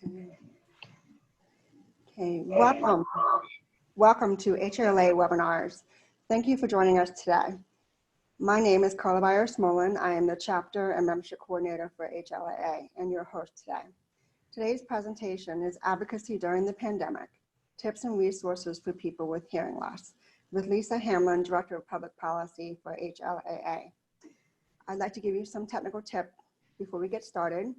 Okay, welcome. Welcome to HLAA webinars. Thank you for joining us today. My name is Carla Byers-Smolin. I am the chapter and membership coordinator for HLAA and your host today. Today's presentation is Advocacy During the Pandemic, Tips and Resources for People with Hearing Loss, with Lise Hamlin, Director of Public Policy for HLAA. I'd like to give you some technical tips before we get started.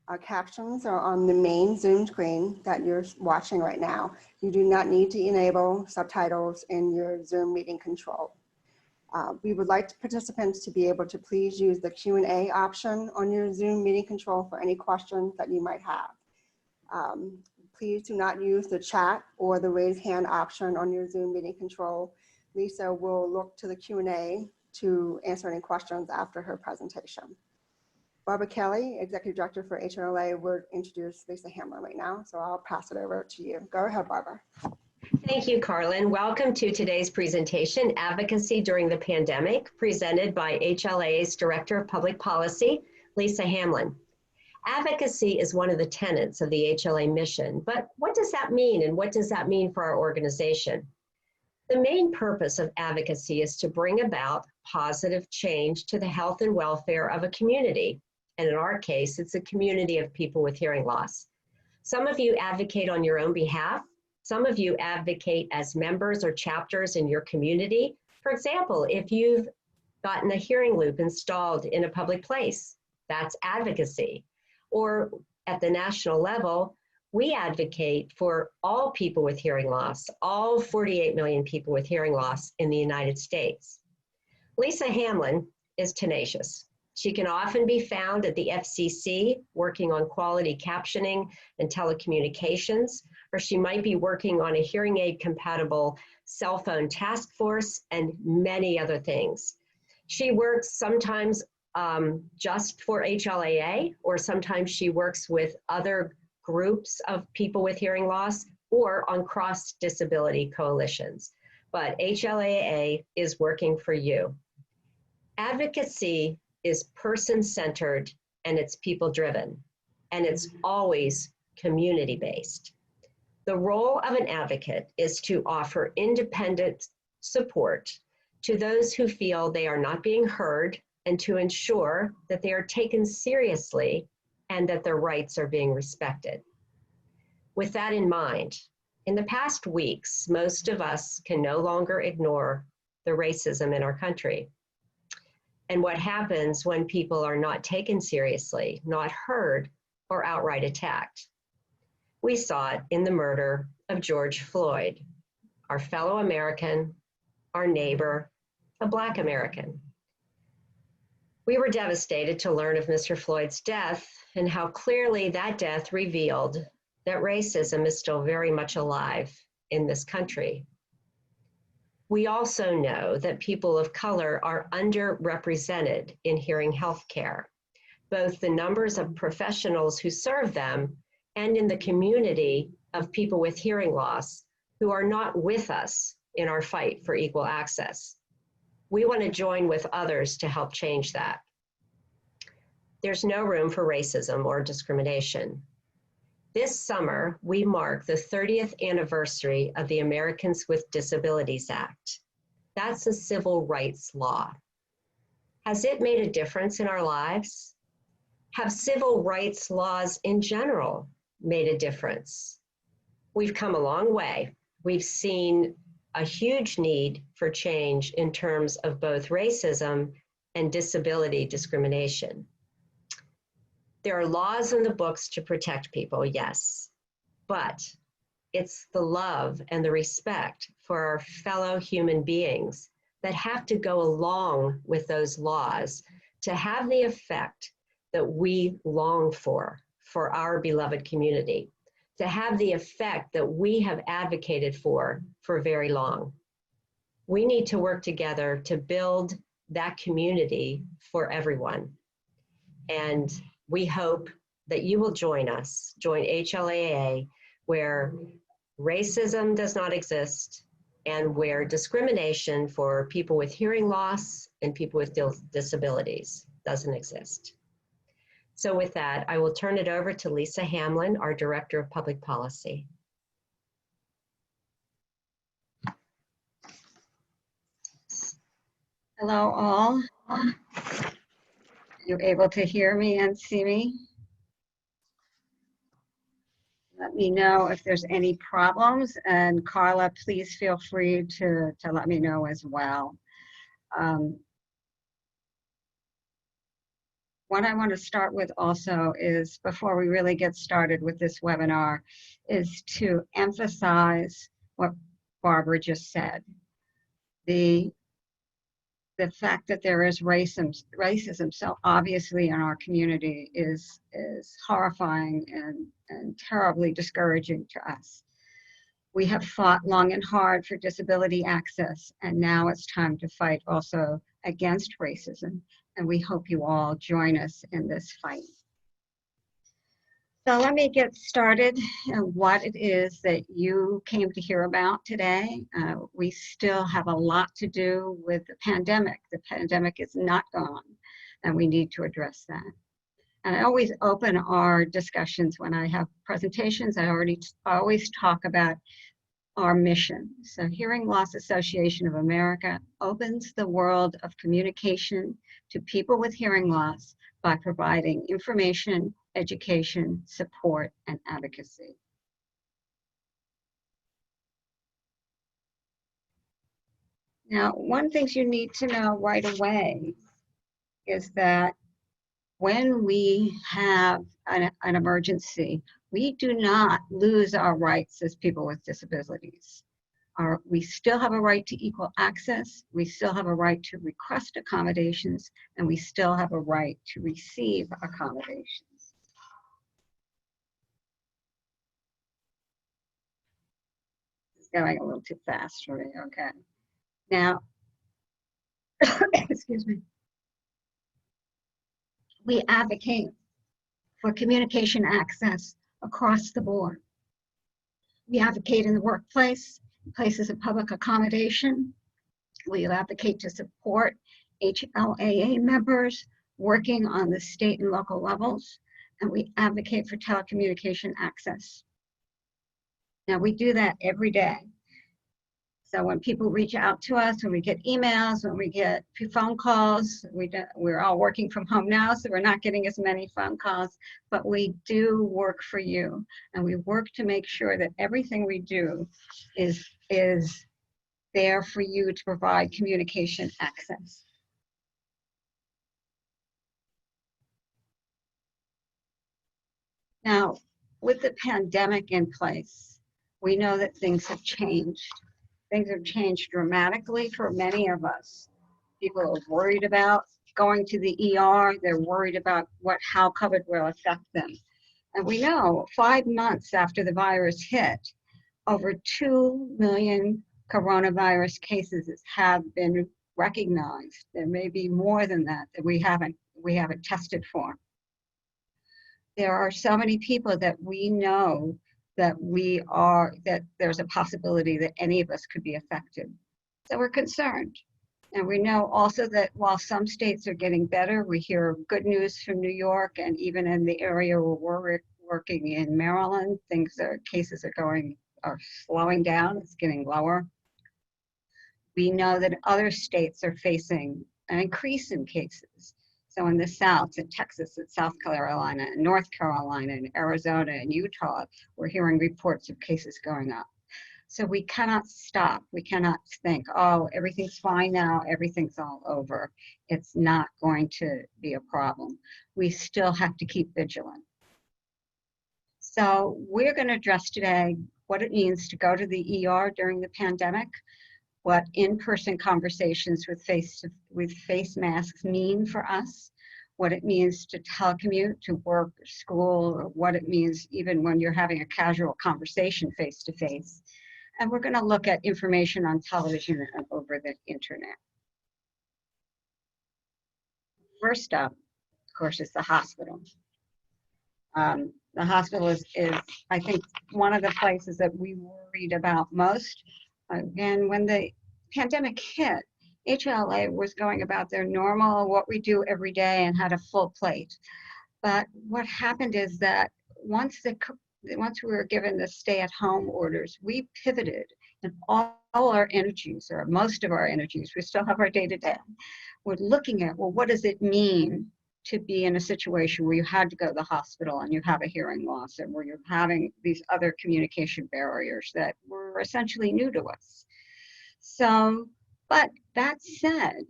Our captions are on the main Zoom screen that you're watching right now. You do not need to enable subtitles in your Zoom meeting control. We would like participants to be able to please use the Q&A option on your Zoom meeting control for any questions that you might have. Please do not use the chat or the raise hand option on your Zoom meeting control. Lisa will look to the Q&A to answer any questions after her presentation. Barbara Kelly, Executive Director for HLAA, will introduce Lise Hamlin right now, so I'll pass it over to you. Go ahead, Barbara. Thank you, Carlin. Welcome to today's presentation, Advocacy During the Pandemic, presented by HLAA's Director of Public Policy, Lise Hamlin. Advocacy is one of the tenets of the HLAA mission, but what does that mean, and what does that mean for our organization? The main purpose of advocacy is to bring about positive change to the health and welfare of a community. And in our case, it's a community of people with hearing loss. Some of you advocate on your own behalf. Some of you advocate as members or chapters in your community. For example, if you've gotten a hearing loop installed in a public place, that's advocacy. Or at the national level, we advocate for all people with hearing loss, all 48 million people with hearing loss in the United States. Lise Hamlin is tenacious. She can often be found at the FCC working on quality captioning and telecommunications, or she might be working on a hearing aid compatible cell phone task force and many other things. She works sometimes just for HLAA, or sometimes she works with other groups of people with hearing loss or on cross-disability coalitions. But HLAA is working for you. Advocacy is person-centered and it's people-driven, and it's always community-based. The role of an advocate is to offer independent support to those who feel they are not being heard and to ensure that they are taken seriously and that their rights are being respected. With that in mind, in the past weeks, most of us can no longer ignore the racism in our country and what happens when people are not taken seriously, not heard, or outright attacked. We saw it in the murder of George Floyd, our fellow American, our neighbor, a Black American. We were devastated to learn of Mr. Floyd's death and how clearly that death revealed that racism is still very much alive in this country. We also know that people of color are underrepresented in hearing health care, both the numbers of professionals who serve them and in the community of people with hearing loss who are not with us in our fight for equal access. We want to join with others to help change that. There's no room for racism or discrimination. This summer, we mark the 30th anniversary of the Americans with Disabilities Act. That's a civil rights law. Has it made a difference in our lives? Have civil rights laws in general made a difference? We've come a long way. We've seen a huge need for change in terms of both racism and disability discrimination. There are laws in the books to protect people, yes, but it's the love and the respect for our fellow human beings that have to go along with those laws to have the effect that we long for our beloved community, to have the effect that we have advocated for very long. We need to work together to build that community for everyone. And we hope that you will join us, join HLAA, where racism does not exist and where discrimination for people with hearing loss and people with disabilities doesn't exist. So with that, I will turn it over to Lisa Hamlin, our Director of Public Policy. Hello, all. You able to hear me and see me? Let me know if there's any problems, and Carla, please feel free to let me know as well. What I want to start with also is, before we really get started with this webinar, is to emphasize what Barbara just said. The fact that there is racism so obviously in our community is horrifying and terribly discouraging to us. We have fought long and hard for disability access, and now it's time to fight also against racism, and we hope you all join us in this fight. So let me get started on what it is that you came to hear about today. We still have a lot to do with the pandemic. The pandemic is not gone, and we need to address that. And I always open our discussions when I have presentations. I always talk about our mission. So Hearing Loss Association of America opens the world of communication to people with hearing loss by providing information, education, support, and advocacy. Now, one thing you need to know right away is that when we have an emergency, we do not lose our rights as people with disabilities. We still have a right to equal access, we still have a right to request accommodations, and we still have a right to receive accommodations. It's going a little too fast for me, okay. Now, excuse me. We advocate for communication access across the board. We advocate in the workplace, places of public accommodation. We advocate to support HLAA members working on the state and local levels, and we advocate for telecommunication access. Now, we do that every day. So when people reach out to us, when we get emails, when we get phone calls, we're all working from home now, so we're not getting as many phone calls, but we do work for you. And we work to make sure that everything we do is there for you to provide communication access. Now, with the pandemic in place, we know that things have changed. Things have changed dramatically for many of us. People are worried about going to the ER. They're worried about how COVID will affect them. And we know 5 months after the virus hit, over 2 million coronavirus cases have been recognized. There may be more than that we haven't tested for. There are so many people that we know that there's a possibility that any of us could be affected. So we're concerned. And we know also that while some states are getting better, we hear good news from New York, and even in the area where we're working in Maryland, cases are slowing down, it's getting lower. We know that other states are facing an increase in cases. So in the South, in Texas, in South Carolina, in North Carolina, in Arizona, and Utah, we're hearing reports of cases going up. So we cannot stop. We cannot think, oh, everything's fine now, everything's all over. It's not going to be a problem. We still have to keep vigilant. So we're going to address today what it means to go to the ER during the pandemic, what in-person conversations with face masks mean for us, what it means to telecommute to work or school, or what it means even when you're having a casual conversation face-to-face. And we're going to look at information on television and over the internet. First up, of course, is the hospital. The hospital is, I think, one of the places that we worried about most. Again, when the pandemic hit, HLA was going about their normal, what we do every day, and had a full plate. But what happened is that once we were given the stay-at-home orders, we pivoted, and all our energies, or most of our energies, we still have our day-to-day, we're looking at, well, what does it mean to be in a situation where you had to go to the hospital and you have a hearing loss, and where you're having these other communication barriers that were essentially new to us. So, but that said,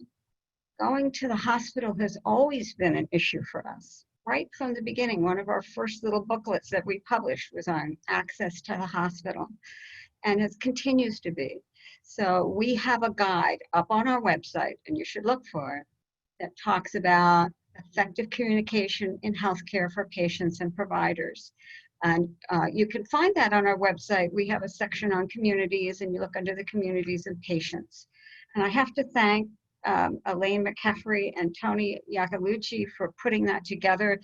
going to the hospital has always been an issue for us. Right from the beginning, one of our first little booklets that we published was on access to the hospital, and it continues to be. So we have a guide up on our website, and you should look for it, that talks about effective communication in healthcare for patients and providers. And you can find that on our website. We have a section on communities, and you look under the communities and patients. And I have to thank Elaine McCaffrey and Tony Iacolucci for putting that together.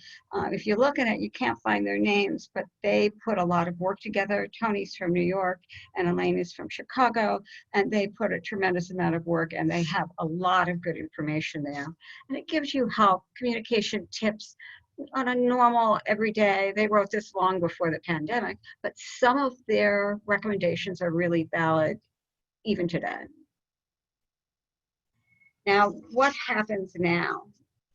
If you look at it, you can't find their names, but they put a lot of work together. Tony's from New York and Elaine is from Chicago, and they put a tremendous amount of work, and they have a lot of good information there. And it gives you help, communication tips on a normal everyday. They wrote this long before the pandemic, but some of their recommendations are really valid even today. Now, what happens now?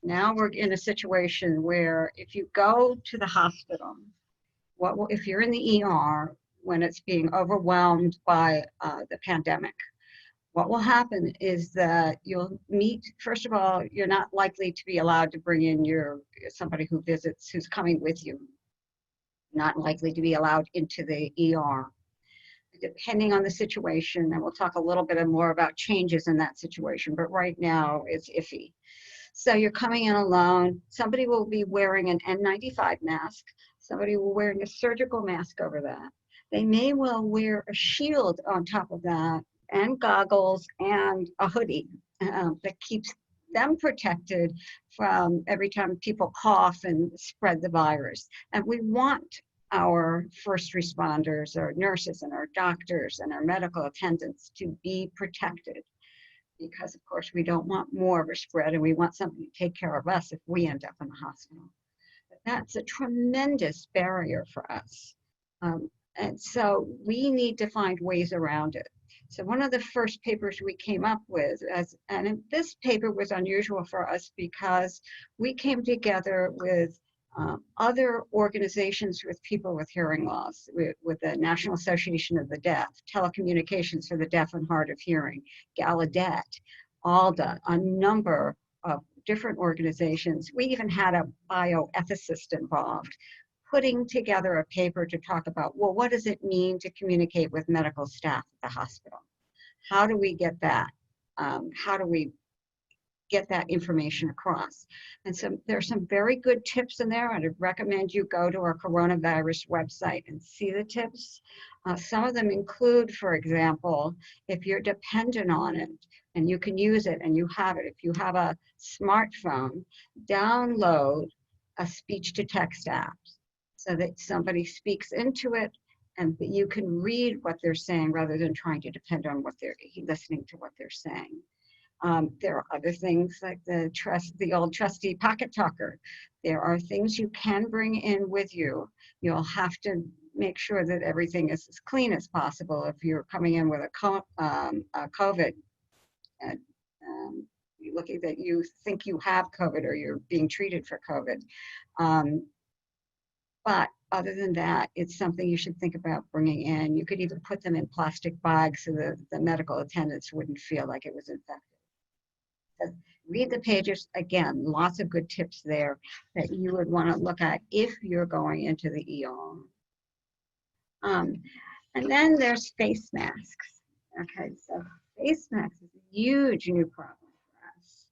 Now we're in a situation where if you go to the hospital, if you're in the ER when it's being overwhelmed by the pandemic, what will happen is that you'll meet, first of all, you're not likely to be allowed to bring in somebody who visits, who's coming with you, not likely to be allowed into the ER. Depending on the situation, and we'll talk a little bit more about changes in that situation, but right now it's iffy. So you're coming in alone. Somebody will be wearing an N95 mask. Somebody will wear a surgical mask over that. They may well wear a shield on top of that, and goggles and a hoodie that keeps them protected from every time people cough and spread the virus. And we want our first responders, our nurses and our doctors and our medical attendants to be protected, because of course we don't want more of a spread, and we want somebody to take care of us if we end up in the hospital. But that's a tremendous barrier for us. And so we need to find ways around it. So one of the first papers we came up with, and this paper was unusual for us because we came together with other organizations with people with hearing loss, with the National Association of the Deaf, Telecommunications for the Deaf and Hard of Hearing, Gallaudet, ALDA, a number of different organizations. We even had a bioethicist involved, putting together a paper to talk about, well, what does it mean to communicate with medical staff at the hospital? How do we get that? How do we get that information across? And so there's some very good tips in there. I'd recommend you go to our coronavirus website and see the tips. Some of them include, for example, if you're dependent on it and you can use it and you have it, if you have a smartphone, download a speech-to-text app so that somebody speaks into it and that you can read what they're saying rather than trying to depend on listening to what they're saying. There are other things like the old trusty pocket talker. There are things you can bring in with you. You'll have to make sure that everything is as clean as possible if you're coming in with a COVID. And looking that you think you have COVID or you're being treated for COVID. But other than that, it's something you should think about bringing in. You could even put them in plastic bags so that the medical attendants wouldn't feel like it was infected. So read the pages. Again, lots of good tips there that you would want to look at if you're going into the ER. And then there's face masks. Okay, so face masks is a huge new problem for us.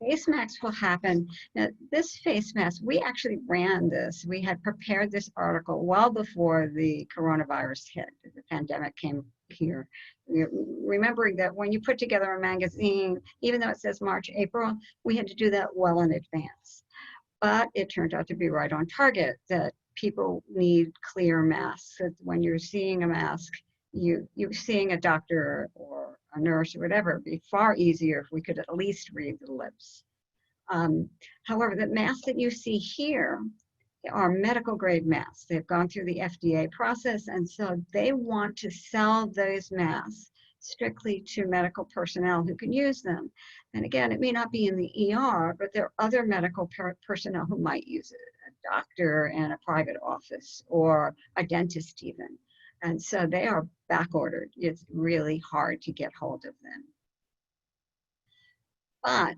Face masks will happen. Now, this face mask, we actually ran this. We had prepared this article well before the coronavirus hit, the pandemic came here. Remembering that when you put together a magazine, even though it says March, April, we had to do that well in advance. But it turned out to be right on target, that people need clear masks. That when you're seeing a mask, you're seeing a doctor or a nurse or whatever, it'd be far easier if we could at least read the lips. However, the masks that you see here are medical grade masks. They've gone through the FDA process, and so they want to sell those masks strictly to medical personnel who can use them. And again, it may not be in the ER, but there are other medical personnel who might use it, a doctor in a private office or a dentist even. And so they are back ordered. It's really hard to get hold of them. But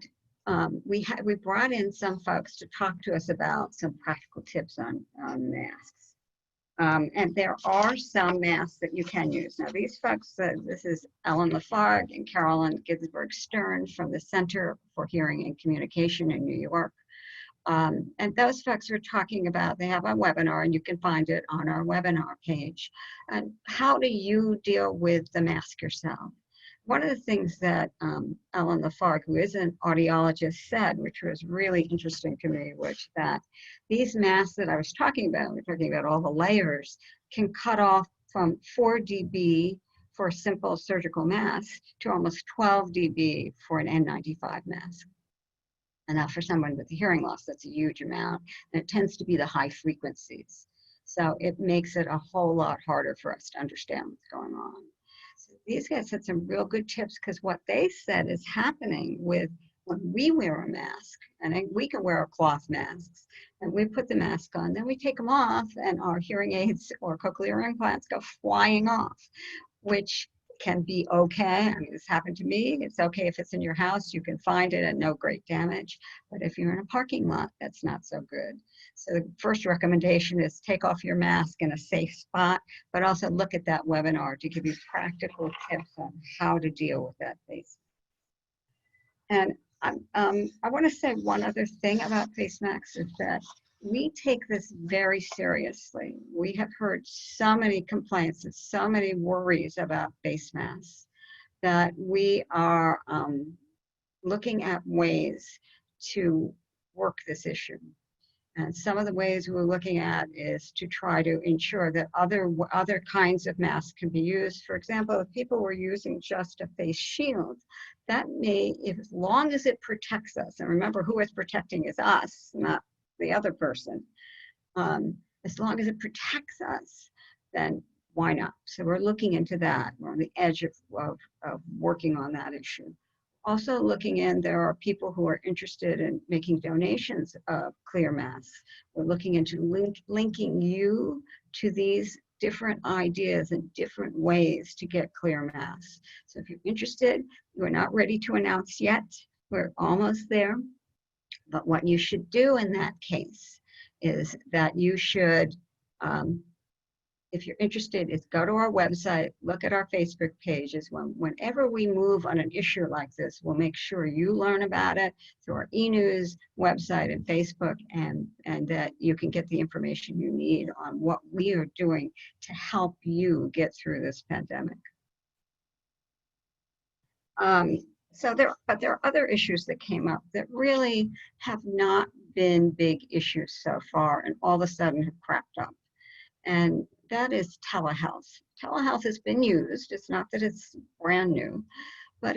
we brought in some folks to talk to us about some practical tips on masks. And there are some masks that you can use. Now these folks, this is Ellen Lafargue and Carolyn Ginsberg Stern from the Center for Hearing and Communication in New York. And those folks are talking about, they have a webinar and you can find it on our webinar page. And how do you deal with the mask yourself? One of the things that Ellen Lafargue, who is an audiologist, said, which was really interesting to me, was that these masks that I was talking about, we're talking about all the layers, can cut off from 4 dB for a simple surgical mask to almost 12 dB for an N95 mask. And now for someone with a hearing loss, that's a huge amount. And it tends to be the high frequencies. So it makes it a whole lot harder for us to understand what's going on. So these guys had some real good tips, because what they said is happening with when we wear a mask, and we can wear cloth masks, and we put the mask on, then we take them off, and our hearing aids or cochlear implants go flying off, which can be okay. I mean, this happened to me. It's okay if it's in your house, you can find it and no great damage. But if you're in a parking lot, that's not so good. So the first recommendation is take off your mask in a safe spot, but also look at that webinar to give you practical tips on how to deal with that face. And I want to say one other thing about face masks is that we take this very seriously. We have heard so many complaints and so many worries about face masks that we are looking at ways to work this issue. And some of the ways we're looking at is to try to ensure that other kinds of masks can be used. For example, if people were using just a face shield, that may, as long as it protects us, and remember who it's protecting is us, not the other person. As long as it protects us, then why not? So we're looking into that. We're on the edge of working on that issue. Also looking in, there are people who are interested in making donations of clear masks. We're looking into linking you to these different ideas and different ways to get clear masks. So if you're interested, we're not ready to announce yet. We're almost there. But what you should do in that case is that you should, if you're interested, is go to our website, look at our Facebook pages. Whenever we move on an issue like this, we'll make sure you learn about it through our e-news website and Facebook, and that you can get the information you need on what we are doing to help you get through this pandemic. But there are other issues that came up that really have not been big issues so far, and all of a sudden have cropped up. And that is telehealth. Telehealth has been used. It's not that it's brand new, but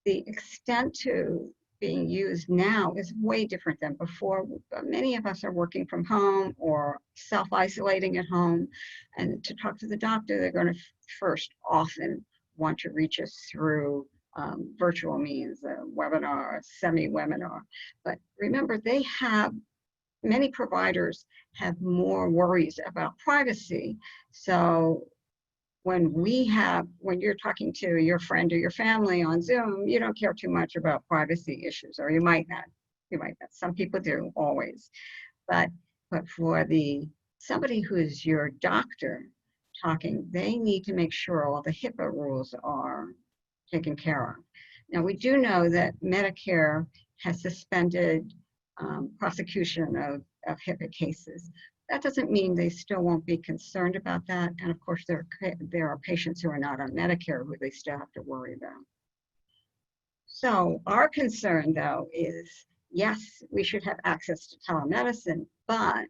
the extent to being used now is way different than before. Many of us are working from home or self-isolating at home, and to talk to the doctor, they're going to first often want to reach us through virtual means, a webinar, a semi-webinar. But remember, many providers have more worries about privacy. So when you're talking to your friend or your family on Zoom, you don't care too much about privacy issues, or you might not. Some people do, always. But for somebody who is your doctor talking, they need to make sure all the HIPAA rules are taken care of. Now, we do know that Medicare has suspended prosecution of HIPAA cases. That doesn't mean they still won't be concerned about that. And of course, there are patients who are not on Medicare who they still have to worry about. So our concern, though, is yes, we should have access to telemedicine, but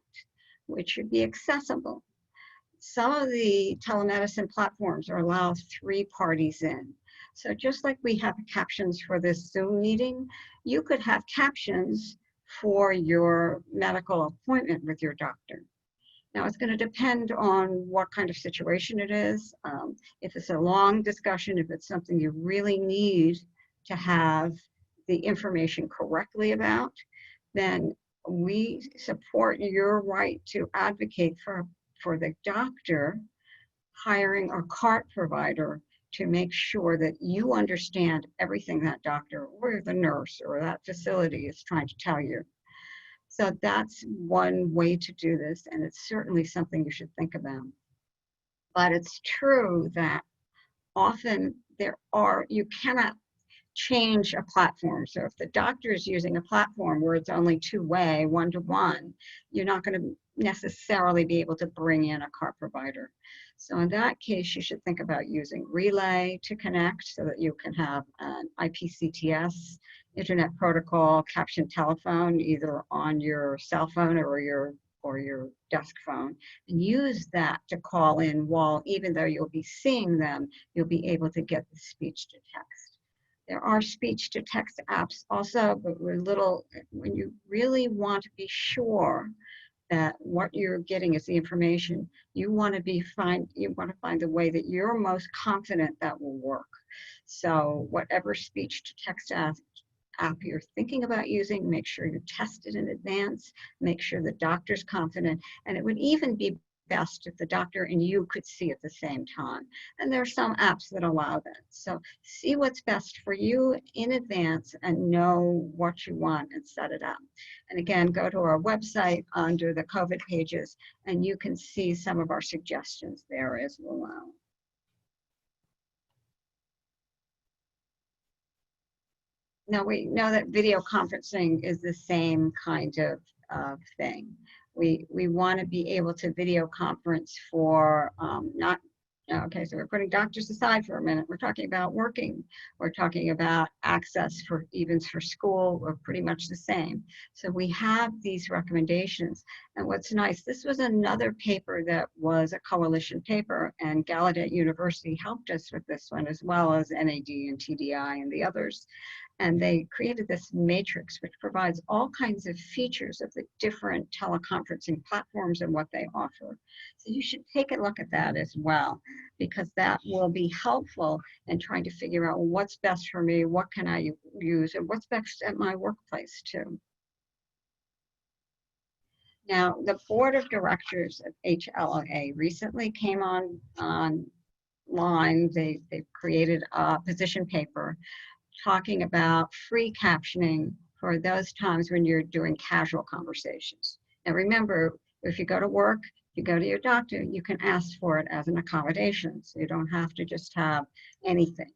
it should be accessible. Some of the telemedicine platforms allow 3 parties in. So just like we have captions for this Zoom meeting, you could have captions for your medical appointment with your doctor. Now, it's going to depend on what kind of situation it is. If it's a long discussion, if it's something you really need to have the information correctly about, then we support your right to advocate for the doctor hiring a cart provider to make sure that you understand everything that doctor or the nurse or that facility is trying to tell you. So that's one way to do this, and it's certainly something you should think about. But it's true that often you cannot change a platform. So if the doctor is using a platform where it's only two-way, one-to-one, you're not going to necessarily be able to bring in a cart provider. So in that case, you should think about using Relay to connect so that you can have an IPCTS Internet Protocol caption telephone either on your cell phone or your desk phone, and use that to call in while, even though you'll be seeing them, you'll be able to get the speech to text. There are speech to text apps also, but when you really want to be sure that what you're getting is the information, you want to find the way that you're most confident that will work. So whatever speech to text app you're thinking about using, make sure you test it in advance, make sure the doctor's confident, and it would even be best if the doctor and you could see at the same time. And there are some apps that allow that. So see what's best for you in advance and know what you want and set it up. And again, go to our website under the COVID pages and you can see some of our suggestions there as well. Now we know that video conferencing is the same kind of thing. We want to be able to video conference for okay, so we're putting doctors aside for a minute. We're talking about working. We're talking about access for school. We're pretty much the same. So we have these recommendations. And what's nice, this was another paper that was a coalition paper, and Gallaudet University helped us with this one, as well as NAD and TDI and the others. And they created this matrix which provides all kinds of features of the different teleconferencing platforms and what they offer. So you should take a look at that as well, because that will be helpful in trying to figure out what's best for me, what can I use, and what's best at my workplace too. Now, the board of directors of HLAA recently came online. They've created a position paper talking about free captioning for those times when you're doing casual conversations. Now remember, if you go to work, you go to your doctor, you can ask for it as an accommodation, so you don't have to just have anything.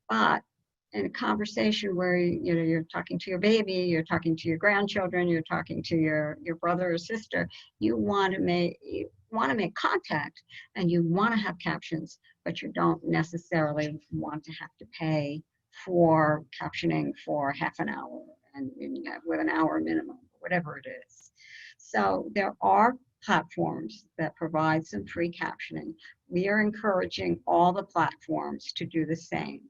But in a conversation where you're talking to your baby, you're talking to your grandchildren, you're talking to your brother or sister, you want to make contact and you want to have captions, but you don't necessarily want to have to pay for captioning for half an hour and with an hour minimum, whatever it is. So there are platforms that provide some free captioning. We are encouraging all the platforms to do the same.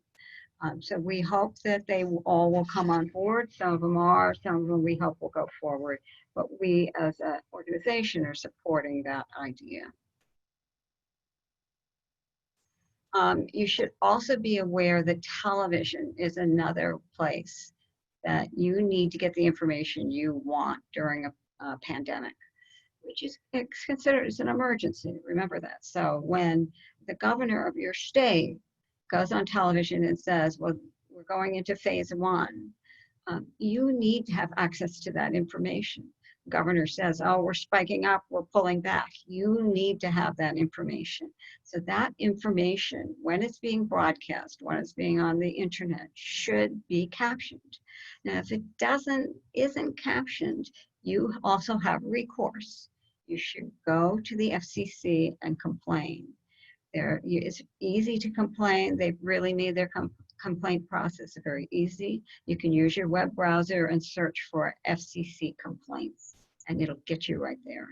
So we hope that they all will come on board. Some of them are, some of them we hope will go forward. But we as an organization are supporting that idea. You should also be aware that television is another place that you need to get the information you want during a pandemic, which is considered as an emergency. Remember that. So when the governor of your state goes on television and says, well, we're going into phase 1, you need to have access to that information. Governor says, oh, we're spiking up, we're pulling back. You need to have that information. So that information, when it's being broadcast, when it's being on the internet, should be captioned. Now, if it isn't captioned, you also have recourse. You should go to the FCC and complain. It's easy to complain. They've really made their complaint process very easy. You can use your web browser and search for FCC complaints, and it'll get you right there.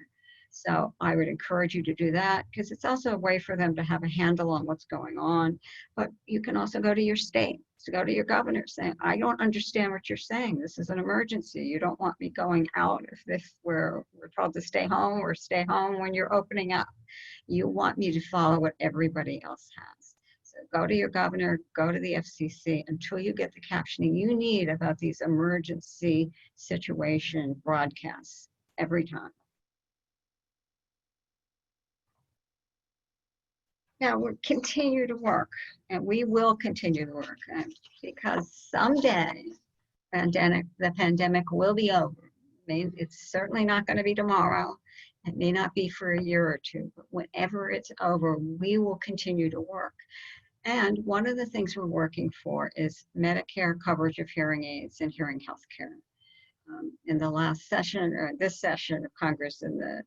So I would encourage you to do that because it's also a way for them to have a handle on what's going on. But you can also go to your state, to go to your governor saying, I don't understand what you're saying. This is an emergency. You don't want me going out if we're told to stay home or stay home when you're opening up. You want me to follow what everybody else has. So go to your governor, go to the FCC until you get the captioning you need about these emergency situation broadcasts every time. Now we'll continue to work, and we will continue to work because someday the pandemic will be over. I mean, it's certainly not going to be tomorrow. It may not be for a year or two, but whenever it's over, we will continue to work. And one of the things we're working for is Medicare coverage of hearing aids and hearing health care. In the last session, or this session of Congress a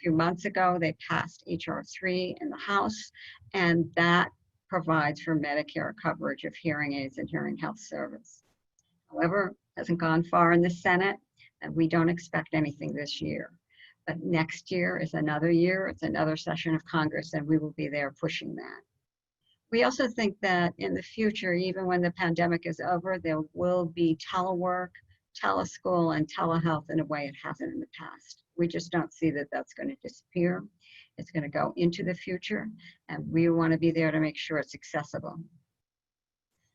few months ago, they passed H.R. 3 in the House, and that provides for Medicare coverage of hearing aids and hearing health service. However, it hasn't gone far in the Senate, and we don't expect anything this year. But next year is another year, it's another session of Congress, and we will be there pushing that. We also think that in the future, even when the pandemic is over, there will be telework, teleschool, and telehealth in a way it hasn't in the past. We just don't see that that's going to disappear. It's going to go into the future, and we want to be there to make sure it's accessible.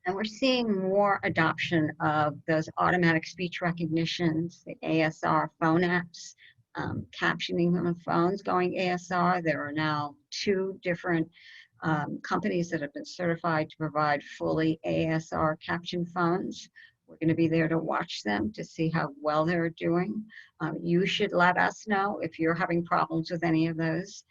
And we're seeing more adoption of those automatic speech recognitions, the ASR phone apps, captioning on phones going ASR. There are now 2 different companies that have been certified to provide fully ASR caption phones. We're going to be there to watch them to see how well they're doing. You should let us know if you're having problems with any of those.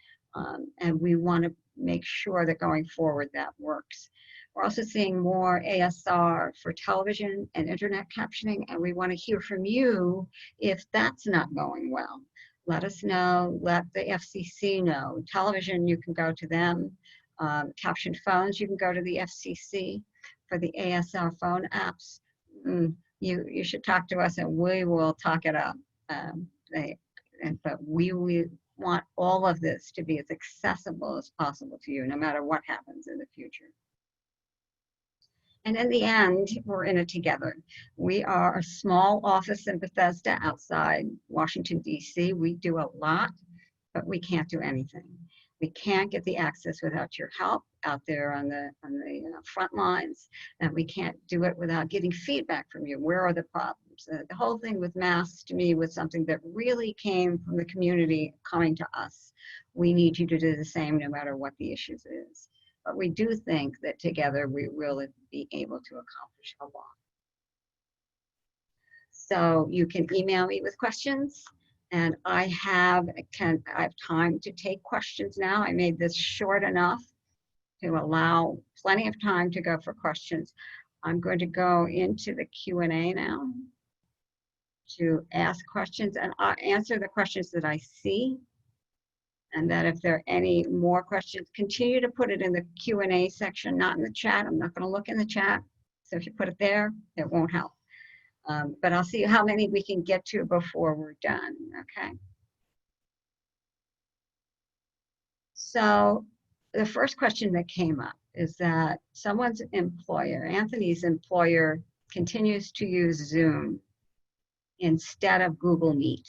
And we want to make sure that going forward that works. We're also seeing more ASR for television and internet captioning, and we want to hear from you if that's not going well. Let us know, let the FCC know. Television, you can go to them. Captioned phones, you can go to the FCC. For the ASR phone apps, you should talk to us and we will talk it up. But we want all of this to be as accessible as possible to you, no matter what happens in the future. And in the end, we're in it together. We are a small office in Bethesda outside Washington, D.C. We do a lot, but we can't do anything. We can't get the access without your help out there on the front lines, and we can't do it without getting feedback from you. Where are the problems? The whole thing with masks to me was something that really came from the community coming to us. We need you to do the same no matter what the issues is. But we do think that together we will be able to accomplish a lot. So you can email me with questions. And I have time to take questions now. I made this short enough to allow plenty of time to go for questions. I'm going to go into the Q&A now to ask questions, and I'll answer the questions that I see. And that if there are any more questions, continue to put it in the Q&A section, not in the chat. I'm not going to look in the chat. So if you put it there, it won't help. But I'll see how many we can get to before we're done, okay? So the first question that came up is that someone's employer, Anthony's employer, continues to use Zoom instead of Google Meet.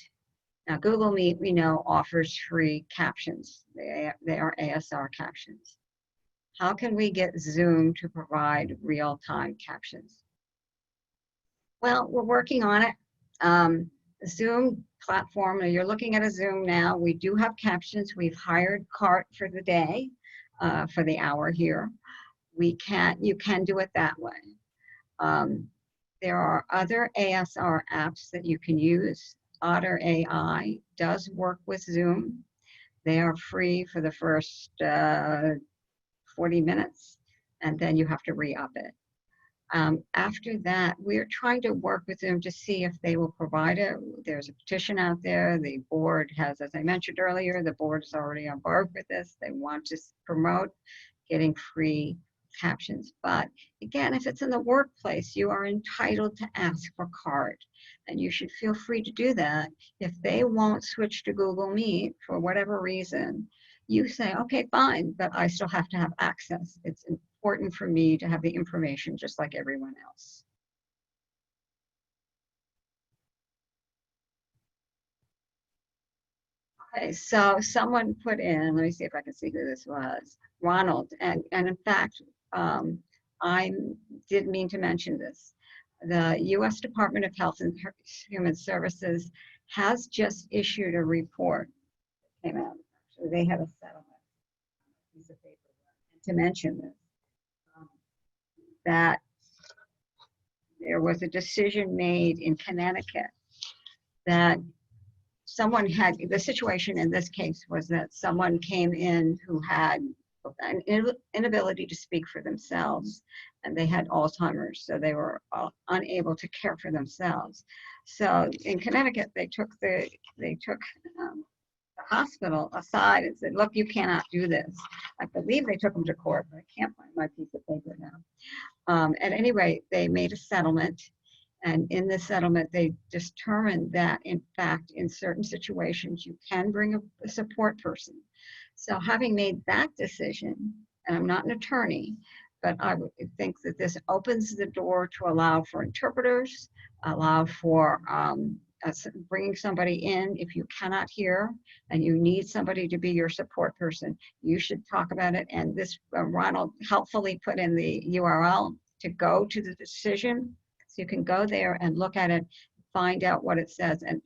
Now, Google Meet, we know, offers free captions. They are ASR captions. How can we get Zoom to provide real-time captions? Well, we're working on it. Zoom platform, you're looking at a Zoom now. We do have captions. We've hired CART for the day, for the hour here. You can do it that way. There are other ASR apps that you can use. Otter AI does work with Zoom. They are free for the first 40 minutes, and then you have to re-up it. After that, we're trying to work with them to see if they will provide it. There's a petition out there. The board has, as I mentioned earlier, the board is already on board with this. They want to promote getting free captions. But again, if it's in the workplace, you are entitled to ask for card, and you should feel free to do that. If they won't switch to Google Meet for whatever reason, you say, okay, fine, but I still have to have access. It's important for me to have the information just like everyone else. Okay, so someone put in, let me see if I can see who this was, Ronald, and in fact, I did mean to mention this. The U.S. Department of Health and Human Services has just issued a report that came out. Actually, they have a settlement piece of paper to mention this, that there was a decision made in Connecticut that someone had, the situation in this case was that someone came in who had an inability to speak for themselves, and they had Alzheimer's, so they were unable to care for themselves. So in Connecticut, they took the hospital aside and said, look, you cannot do this. I believe they took them to court, but I can't find my piece of paper now. At any rate, they made a settlement. And in the settlement, they determined that, in fact, in certain situations, you can bring a support person. So having made that decision, and I'm not an attorney, but I would think that this opens the door to allow for interpreters, allow for bringing somebody in if you cannot hear and you need somebody to be your support person. You should talk about it. And this, Ronald helpfully put in the URL to go to the decision. So you can go there and look at it, find out what it says, and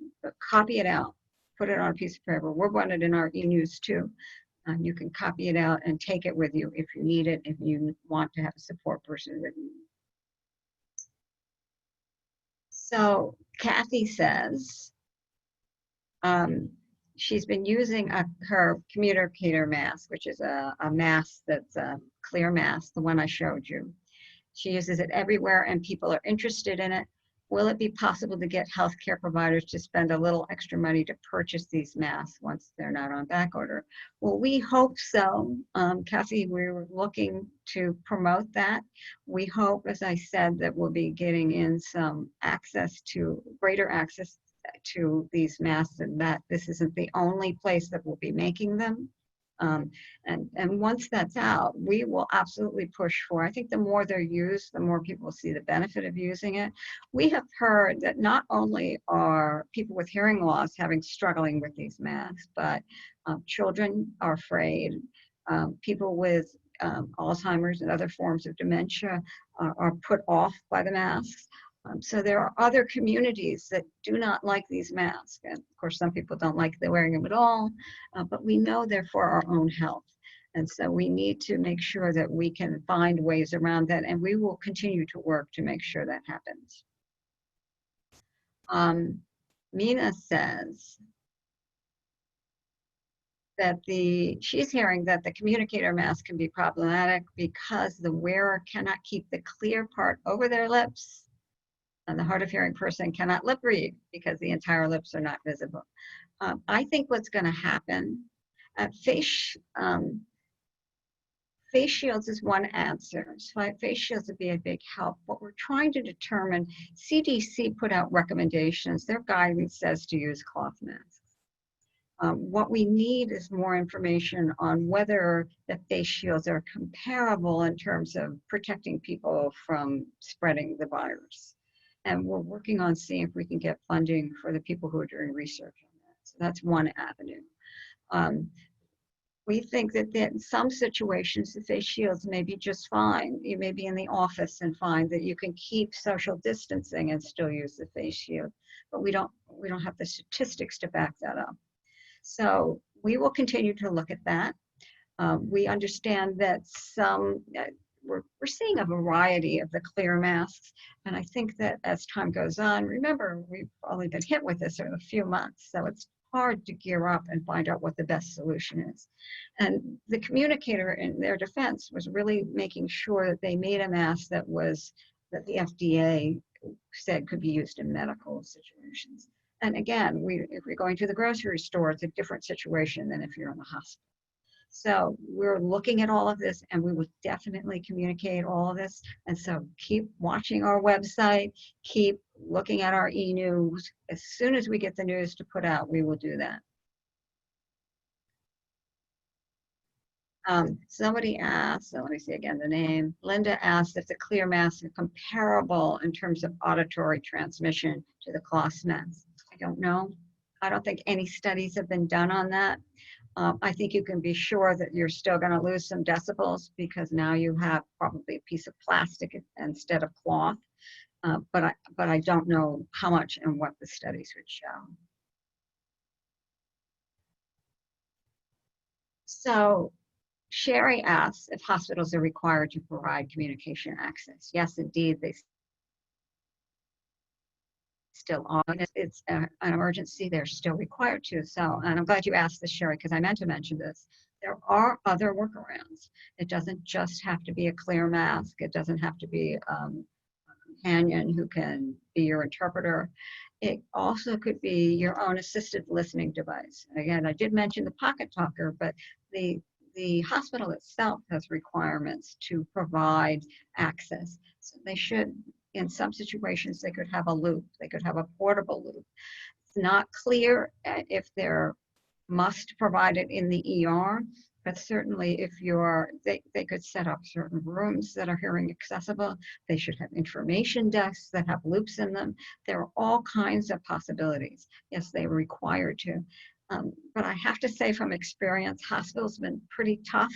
copy it out, put it on a piece of paper. We're running it in our e-news too. You can copy it out and take it with you if you need it, if you want to have a support person with you. So Kathy says she's been using her communicator mask, which is a mask that's a clear mask, the one I showed you. She uses it everywhere and people are interested in it. Will it be possible to get healthcare providers to spend a little extra money to purchase these masks once they're not on back order? Well, we hope so. Kathy, we're looking to promote that. We hope, as I said, that we'll be getting in some access to, greater access to these masks, and that this isn't the only place that will be making them. And once that's out, we will absolutely push for, I think the more they're used, the more people will see the benefit of using it. We have heard that not only are people with hearing loss struggling with these masks, but children are afraid. People with Alzheimer's and other forms of dementia are put off by the masks. So there are other communities that do not like these masks. And of course, some people don't like wearing them at all, but we know they're for our own health. And so we need to make sure that we can find ways around that, and we will continue to work to make sure that happens. Mina says that she's hearing that the communicator mask can be problematic because the wearer cannot keep the clear part over their lips, and the hard of hearing person cannot lip read because the entire lips are not visible. I think what's going to happen, face shields is one answer. So face shields would be a big help. What we're trying to determine, CDC put out recommendations. Their guidance says to use cloth masks. What we need is more information on whether the face shields are comparable in terms of protecting people from spreading the virus. And we're working on seeing if we can get funding for the people who are doing research on that. So that's one avenue. We think that in some situations, the face shields may be just fine. You may be in the office and find that you can keep social distancing and still use the face shield, but we don't have the statistics to back that up. So we will continue to look at that. We understand that we're seeing a variety of the clear masks. And I think that as time goes on, remember, we've only been hit with this for a few months, so it's hard to gear up and find out what the best solution is. And the communicator, in their defense, was really making sure that they made a mask that the FDA said could be used in medical situations. And again, if we're going to the grocery store, it's a different situation than if you're in the hospital. So we're looking at all of this, and we will definitely communicate all of this. And so keep watching our website, keep looking at our e-news. As soon as we get the news to put out, we will do that. Somebody asked, so let me see again the name. Linda asked if the clear masks are comparable in terms of auditory transmission to the cloth masks. I don't know. I don't think any studies have been done on that. I think you can be sure that you're still going to lose some decibels because now you have probably a piece of plastic instead of cloth. But I don't know how much and what the studies would show. So Sherry asks if hospitals are required to provide communication access. Yes, indeed, they still are. It's an emergency, they're still required to. So, and I'm glad you asked this, Sherry, because I meant to mention this. There are other workarounds. It doesn't just have to be a clear mask. It doesn't have to be a companion who can be your interpreter. It also could be your own assisted listening device. Again, I did mention the pocket talker, but the hospital itself has requirements to provide access. So they should, in some situations, they could have a loop. They could have a portable loop. It's not clear if they're must provide it in the ER, but certainly if they could set up certain rooms that are hearing accessible. They should have information desks that have loops in them. There are all kinds of possibilities. Yes, they were required to. But I have to say from experience, hospitals have been pretty tough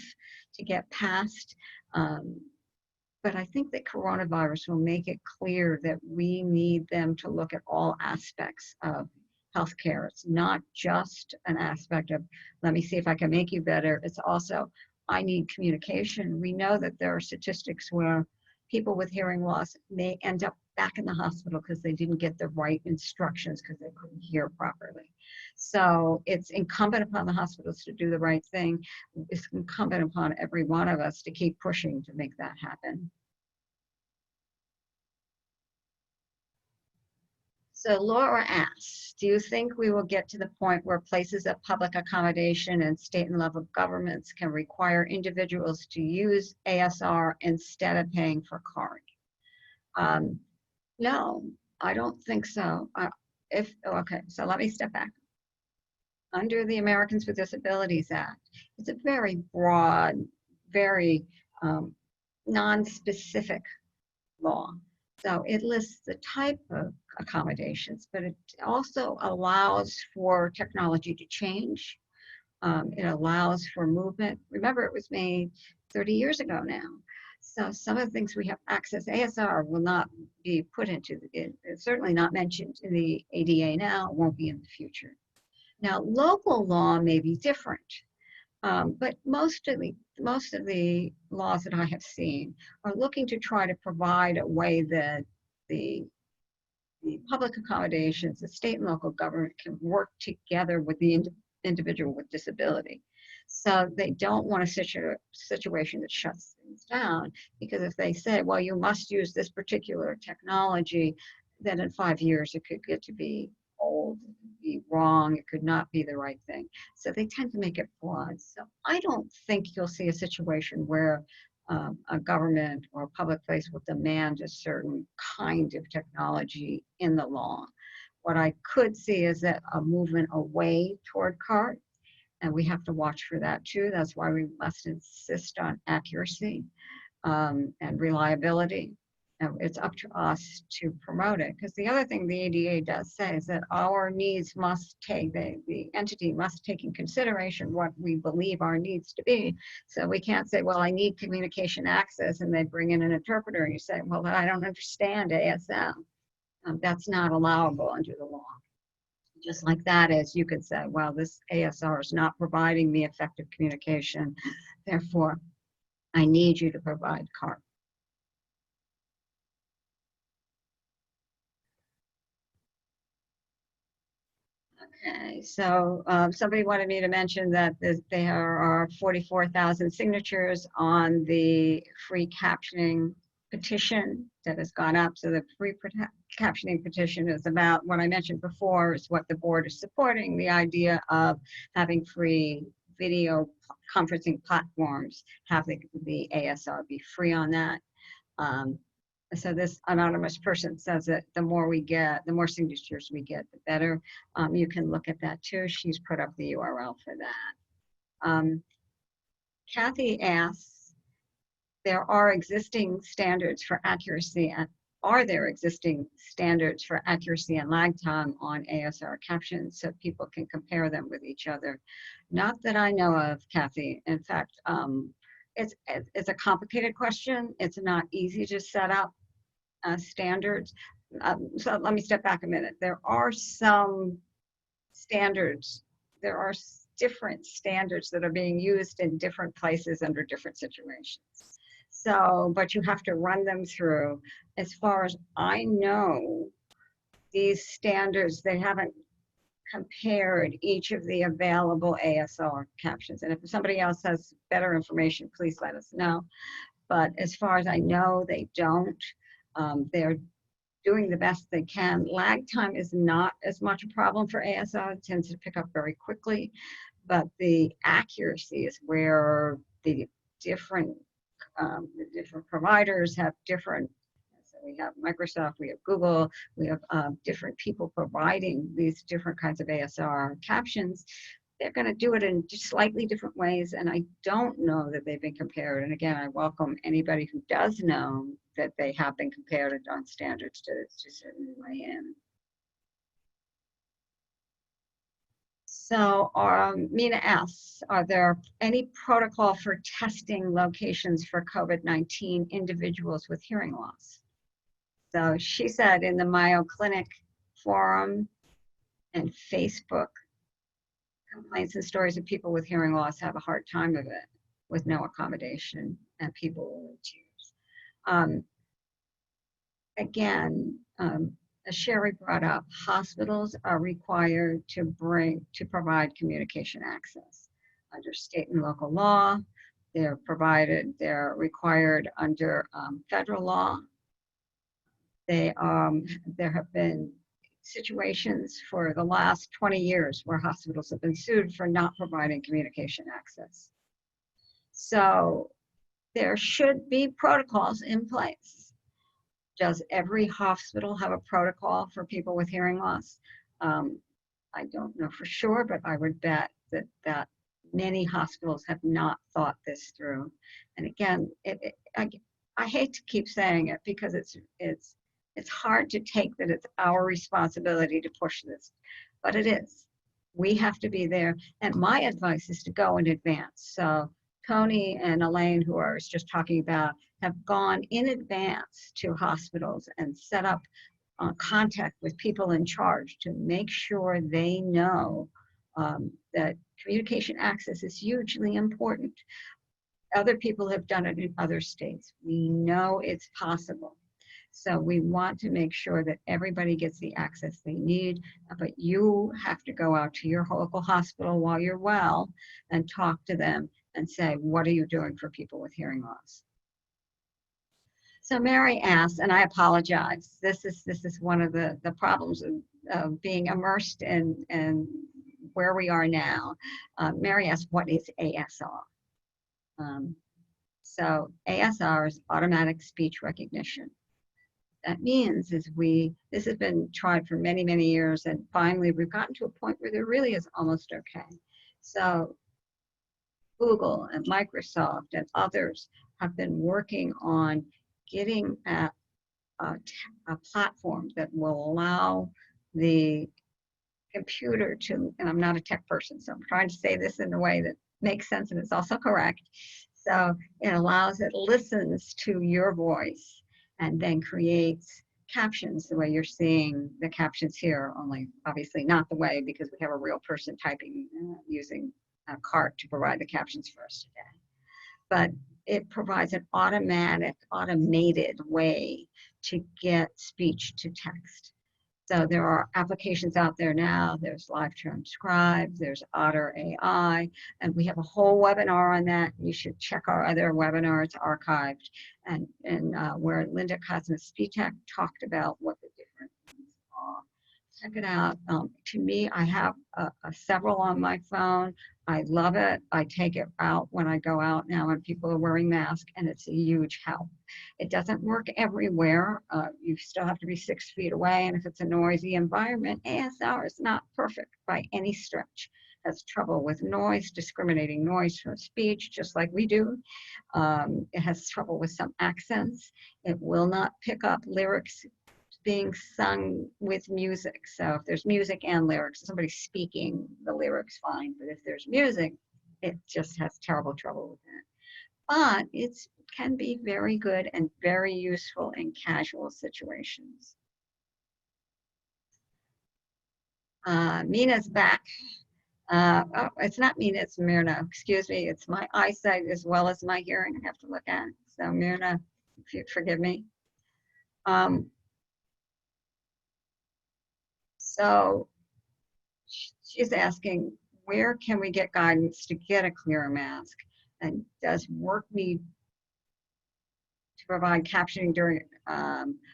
to get past. But I think that coronavirus will make it clear that we need them to look at all aspects of healthcare. It's not just an aspect of, let me see if I can make you better. It's also, I need communication. We know that there are statistics where people with hearing loss may end up back in the hospital because they didn't get the right instructions because they couldn't hear properly. So it's incumbent upon the hospitals to do the right thing. It's incumbent upon every one of us to keep pushing to make that happen. So Laura asks, do you think we will get to the point where places of public accommodation and state and local governments can require individuals to use ASR instead of paying for card? No, I don't think so. Okay, so let me step back. Under the Americans with Disabilities Act, it's a very broad, very non-specific law. So it lists the type of accommodations, but it also allows for technology to change. It allows for movement. Remember, it was made 30 years ago now. So some of the things we have access, ASR will not be put into, it's certainly not mentioned in the ADA now, won't be in the future. Now, local law may be different. But most of the laws that I have seen are looking to try to provide a way that the public accommodations, the state and local government can work together with the individual with disability. So they don't want a situation that shuts things down, because if they say, well, you must use this particular technology, then in 5 years it could get to be old, it could be wrong, it could not be the right thing. So they tend to make it broad. So I don't think you'll see a situation where a government or a public place will demand a certain kind of technology in the law. What I could see is that a movement away toward cart, and we have to watch for that too. That's why we must insist on accuracy and reliability. It's up to us to promote it, because the other thing the ADA does say is that our needs must take, the entity must take in consideration what we believe our needs to be. So we can't say, well, I need communication access, and they bring in an interpreter and you say, well, I don't understand ASL. That's not allowable under the law. Just like that is, you could say, well, this ASR is not providing me effective communication, therefore I need you to provide CART. Okay, so somebody wanted me to mention that there are 44,000 signatures on the free captioning petition that has gone up. So the free captioning petition is about what I mentioned before, is what the board is supporting, the idea of having free video conferencing platforms have the ASR be free on that. So this anonymous person says that the more signatures we get, the better. You can look at that too. She's put up the URL for that. Kathy asks, there are existing standards for accuracy. Are there existing standards for accuracy and lag time on ASR captions so people can compare them with each other? Not that I know of, Kathy. In fact, it's a complicated question. It's not easy to set up standards. So let me step back a minute. There are some standards. There are different standards that are being used in different places under different situations. So, but you have to run them through. As far as I know, these standards, they haven't compared each of the available ASR captions. And if somebody else has better information, please let us know. But as far as I know, they don't. They're doing the best they can. Lag time is not as much a problem for ASR. It tends to pick up very quickly. But the accuracy is where the different providers have different. So we have Microsoft, we have Google, we have different people providing these different kinds of ASR captions. They're going to do it in just slightly different ways, and I don't know that they've been compared. And again, I welcome anybody who does know that they have been compared on standards to certainly weigh in. So Mina asks, are there any protocol for testing locations for COVID-19 individuals with hearing loss? So she said in the Mayo Clinic forum and Facebook, complaints and stories of people with hearing loss have a hard time of it with no accommodation, and people are in tears. Again, as Sherry brought up, hospitals are required to provide communication access under state and local law. They're required under federal law. There have been situations for the last 20 years where hospitals have been sued for not providing communication access. So there should be protocols in place. Does every hospital have a protocol for people with hearing loss? I don't know for sure, but I would bet that many hospitals have not thought this through. And again, I hate to keep saying it because it's hard to take that it's our responsibility to push this, but it is. We have to be there. And my advice is to go in advance. So Tony and Elaine, who I was just talking about, have gone in advance to hospitals and set up contact with people in charge to make sure they know that communication access is hugely important. Other people have done it in other states. We know it's possible. So we want to make sure that everybody gets the access they need, but you have to go out to your local hospital while you're well and talk to them and say, what are you doing for people with hearing loss? So Mary asks, and I apologize, this is one of the problems of being immersed in where we are now. Mary asks, what is ASR? So ASR is automatic speech recognition. That means is this has been tried for many, many years, and finally we've gotten to a point where there really is almost okay. So Google and Microsoft and others have been working on getting at a platform that will allow the computer to, and I'm not a tech person, so I'm trying to say this in a way that makes sense and it's also correct. So it listens to your voice and then creates captions the way you're seeing the captions here, only obviously not the way, because we have a real person typing using a cart to provide the captions for us today. But it provides an automated way to get speech to text. So there are applications out there now. There's Live Transcribe, there's Otter AI, and we have a whole webinar on that. You should check our other webinars archived, and where Linda Cosmas-Spitak talked about what the different things are. check it out. To me, I have several on my phone. I love it. I take it out when I go out now and people are wearing masks, and it's a huge help. It doesn't work everywhere. You still have to be 6 feet away, and if it's a noisy environment, ASR is not perfect by any stretch. Has trouble with noise, discriminating noise from speech, just like we do. It has trouble with some accents. It will not pick up lyrics being sung with music. So if there's music and lyrics, somebody's speaking, the lyrics fine. But if there's music, it just has terrible trouble with it. But it can be very good and very useful in casual situations. Mina's back. Oh, it's not Mina, it's Myrna. Excuse me. It's my eyesight as well as my hearing I have to look at. So Myrna, if you forgive me. So she's asking, where can we get guidance to get a clear mask? And does work need to provide captioning during,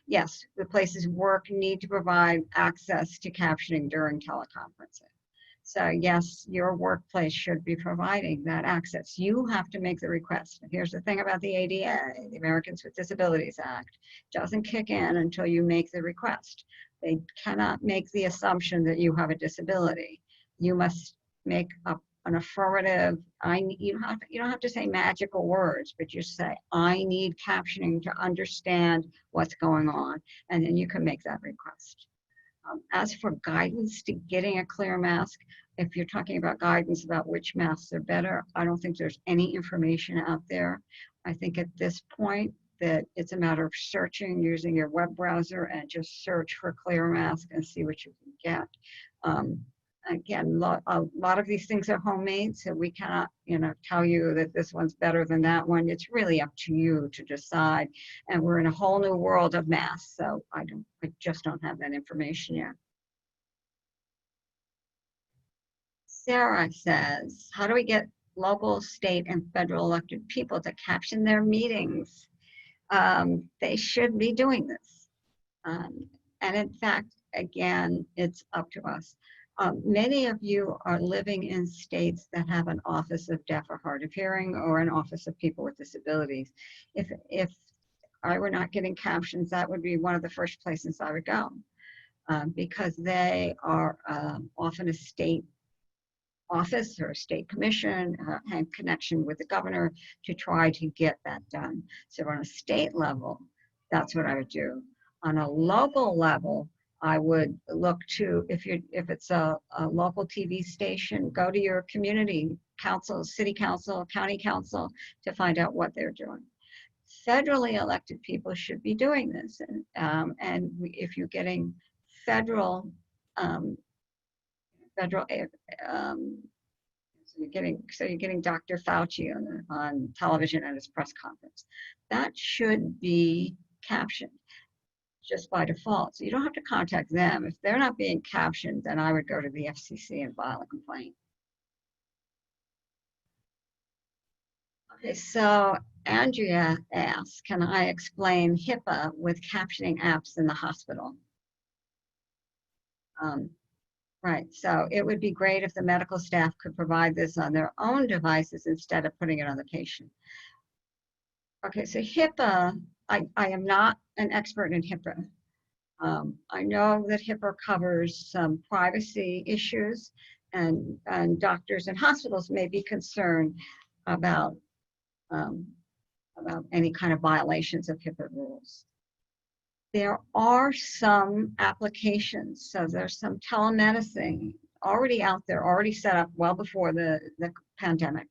yes, the places work need to provide access to captioning during teleconferencing. So yes, your workplace should be providing that access. You have to make the request. And here's the thing about the ADA, the Americans with Disabilities Act, doesn't kick in until you make the request. They cannot make the assumption that you have a disability. You must make an affirmative. You don't have to say magical words, but you say, I need captioning to understand what's going on, and then you can make that request. As for guidance to getting a clear mask, if you're talking about guidance about which masks are better, I don't think there's any information out there. I think at this point that it's a matter of searching using your web browser and just search for clear mask and see what you can get. Again, a lot of these things are homemade, so we cannot, tell you that this one's better than that one. It's really up to you to decide. And we're in a whole new world of masks, so I just don't have that information yet. Sarah says, how do we get local, state, and federal elected people to caption their meetings? They should be doing this. And in fact, again, it's up to us. Many of you are living in states that have an Office of Deaf or Hard of Hearing or an Office of People with Disabilities. If I were not getting captions, that would be one of the first places I would go, because they are often a state office or a state commission and connection with the governor to try to get that done. So on a state level, that's what I would do. On a local level, I would look to, if it's a local TV station, go to your community council, city council, county council to find out what they're doing. Federally elected people should be doing this, and if you're getting federal, so you're getting Dr. Fauci on television at his press conference. That should be captioned just by default. So you don't have to contact them. If they're not being captioned, then I would go to the FCC and file a complaint. Okay, so Andrea asks, can I explain HIPAA with captioning apps in the hospital? Right, so it would be great if the medical staff could provide this on their own devices instead of putting it on the patient. Okay, so HIPAA, I am not an expert in HIPAA. I know that HIPAA covers some privacy issues, and doctors and hospitals may be concerned about any kind of violations of HIPAA rules. There are some applications, so there's some telemedicine already out there, already set up well before the pandemic,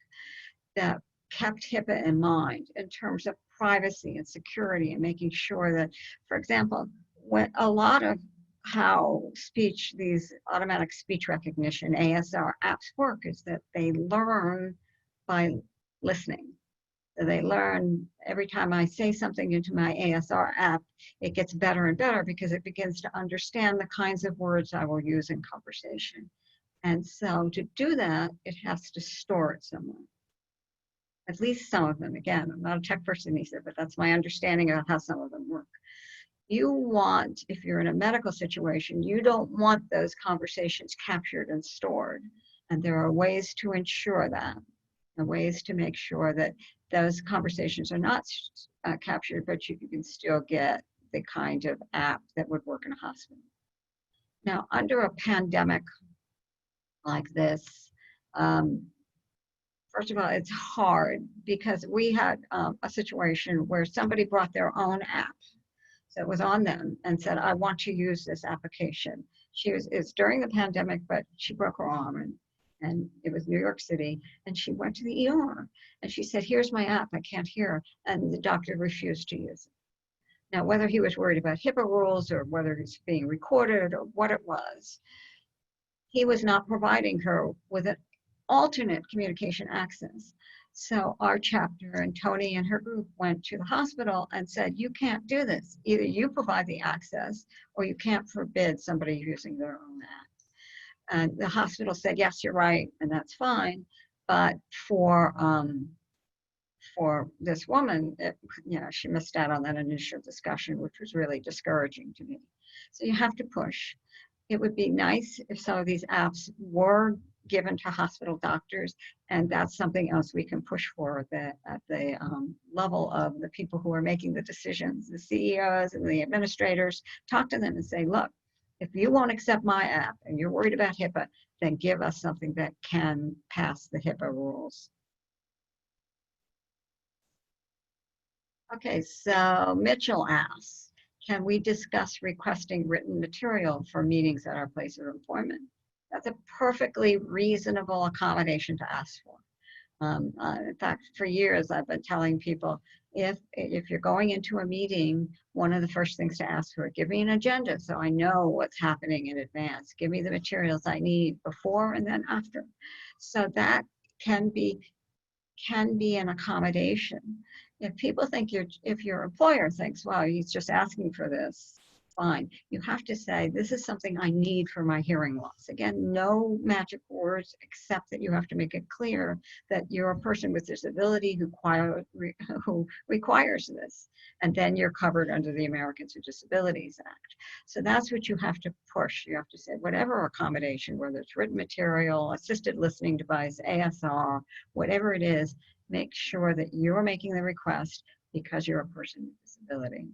that kept HIPAA in mind in terms of privacy and security and making sure that, for example, when a lot of how these automatic speech recognition, ASR apps work is that they learn by listening. So they learn every time I say something into my ASR app, it gets better and better because it begins to understand the kinds of words I will use in conversation. And so to do that, it has to store it somewhere. At least some of them. Again, I'm not a tech person either, but that's my understanding of how some of them work. You want, if you're in a medical situation, you don't want those conversations captured and stored. And there are ways to ensure that, and ways to make sure that those conversations are not captured, but you can still get the kind of app that would work in a hospital. Now, under a pandemic like this, first of all, it's hard because we had a situation where somebody brought their own app. So it was on them and said, I want to use this application. It's during the pandemic, but she broke her arm and it was New York City. And she went to the ER and she said, here's my app, I can't hear. And the doctor refused to use it. Now, whether he was worried about HIPAA rules or whether it's being recorded or what it was, he was not providing her with an alternate communication access. So our chapter and Tony and her group went to the hospital and said, you can't do this. Either you provide the access or you can't forbid somebody using their own app. And the hospital said, yes, you're right, and that's fine. But for this woman, she missed out on that initial discussion, which was really discouraging to me. So you have to push. It would be nice if some of these apps were given to hospital doctors, and that's something else we can push for at the level of the people who are making the decisions, the CEOs and the administrators. Talk to them and say, look, if you won't accept my app and you're worried about HIPAA, then give us something that can pass the HIPAA rules. Okay, so Mitchell asks, can we discuss requesting written material for meetings at our place of employment? That's a perfectly reasonable accommodation to ask for. In fact, for years, I've been telling people, if you're going into a meeting, one of the first things to ask for, give me an agenda so I know what's happening in advance. Give me the materials I need before and then after. So that can be an accommodation. If people think if your employer thinks, wow, he's just asking for this, fine. You have to say, this is something I need for my hearing loss. Again, no magic words, except that you have to make it clear that you're a person with disability who requires this. And then you're covered under the Americans with Disabilities Act. So that's what you have to push. You have to say, whatever accommodation, whether it's written material, assisted listening device, ASR, whatever it is, make sure that you're making the request because you're a person with disability.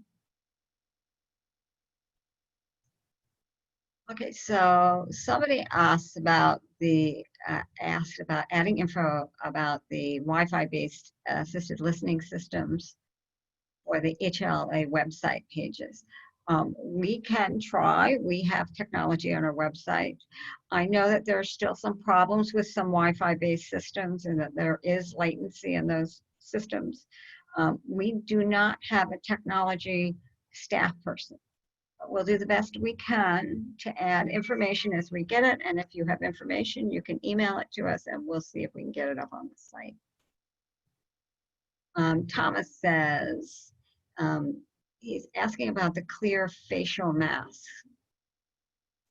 Okay, so somebody asked about adding info about the Wi-Fi based assisted listening systems or the HLAA website pages. We can try. We have technology on our website. I know that there are still some problems with some Wi-Fi based systems and that there is latency in those systems. We do not have a technology staff person. We'll do the best we can to add information as we get it. And if you have information, you can email it to us and we'll see if we can get it up on the site. Thomas says, he's asking about the clear facial masks.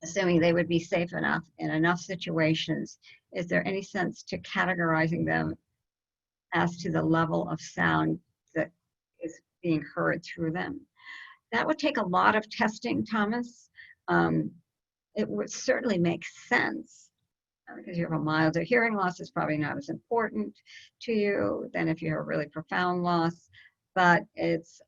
Assuming they would be safe enough in enough situations, is there any sense to categorizing them as to the level of sound that is being heard through them? That would take a lot of testing, Thomas. It would certainly make sense because you have a milder hearing loss, it's probably not as important to you than if you have a really profound loss. But it's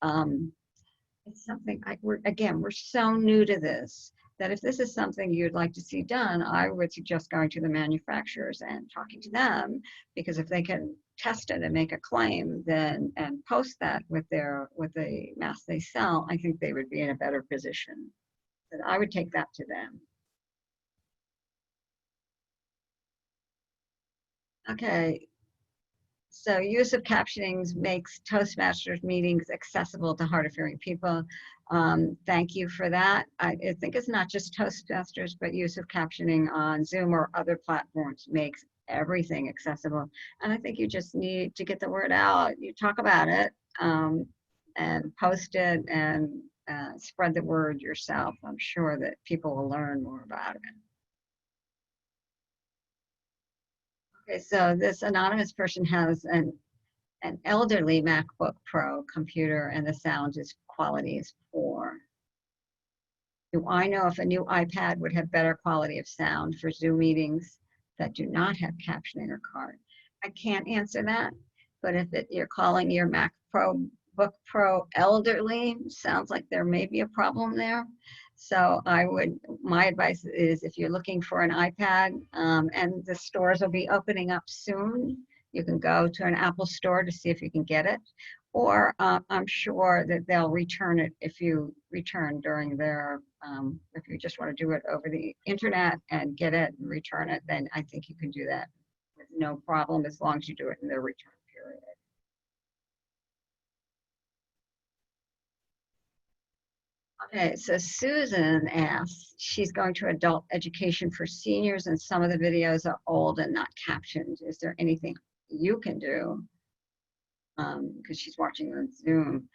something, we're so new to this that if this is something you'd like to see done, I would suggest going to the manufacturers and talking to them, because if they can test it and make a claim then and post that with the mask they sell, I think they would be in a better position. But I would take that to them. Okay, so use of captioning makes Toastmasters meetings accessible to hard of hearing people. Thank you for that. I think it's not just Toastmasters, but use of captioning on Zoom or other platforms makes everything accessible. And I think you just need to get the word out. You talk about it and post it and spread the word yourself. I'm sure that people will learn more about it. Okay, so this anonymous person has an elderly MacBook Pro computer and the sound quality is poor. Do I know if a new iPad would have better quality of sound for Zoom meetings that do not have captioning or card? I can't answer that, but if you're calling your MacBook Pro elderly, sounds like there may be a problem there. So my advice is if you're looking for an iPad, and the stores will be opening up soon, you can go to an Apple store to see if you can get it. Or I'm sure that they'll return it if you return during their, if you just want to do it over the internet and get it and return it, then I think you can do that with no problem as long as you do it in their return period. Okay, so Susan asks, she's going to adult education for seniors and some of the videos are old and not captioned. Is there anything you can do? Because she's watching on Zoom.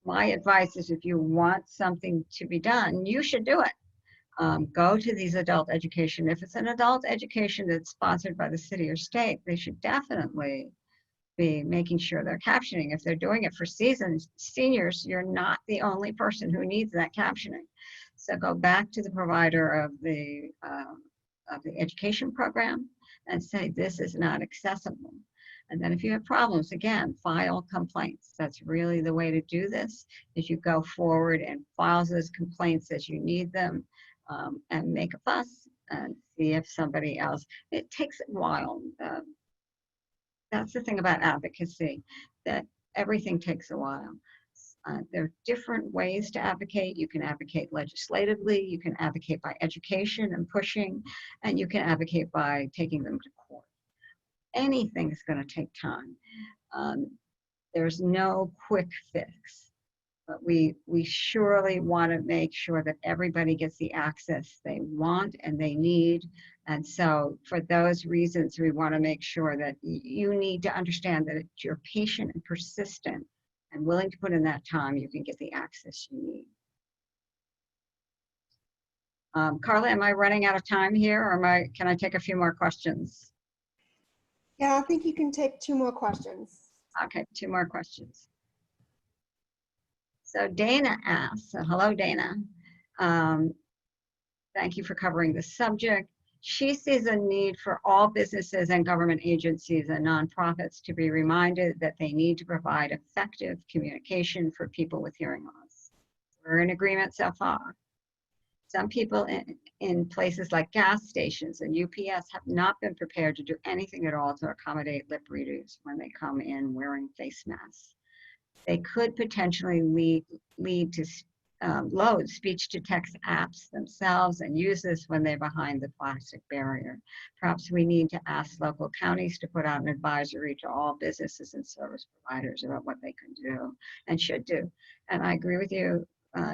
My advice is if you want something to be done, you should do it. Go to these adult education. If it's an adult education that's sponsored by the city or state, they should definitely be making sure they're captioning. If they're doing it for seniors, you're not the only person who needs that captioning. So go back to the provider of the education program and say, this is not accessible. And then if you have problems, again, file complaints. That's really the way to do this, is you go forward and file those complaints as you need them, and make a fuss and see if somebody else, it takes a while. That's the thing about advocacy, that everything takes a while. There are different ways to advocate. You can advocate legislatively, you can advocate by education and pushing, and you can advocate by taking them to court. Anything is going to take time. There's no quick fix, but we surely want to make sure that everybody gets the access they want and they need. And so for those reasons, we want to make sure that you need to understand that if you're patient and persistent and willing to put in that time, you can get the access you need. Carla, am I running out of time here, or can I take a few more questions? Yeah, I think you can take 2 more questions. Okay, 2 more questions. So Dana asks, so hello Dana, thank you for covering this subject. She sees a need for all businesses and government agencies and nonprofits to be reminded that they need to provide effective communication for people with hearing loss. We're in agreement so far. Some people in places like gas stations and UPS have not been prepared to do anything at all to accommodate lip readers when they come in wearing face masks. They could potentially lead to load speech-to-text apps themselves and use this when they're behind the plastic barrier. Perhaps we need to ask local counties to put out an advisory to all businesses and service providers about what they can do and should do. And I agree with you,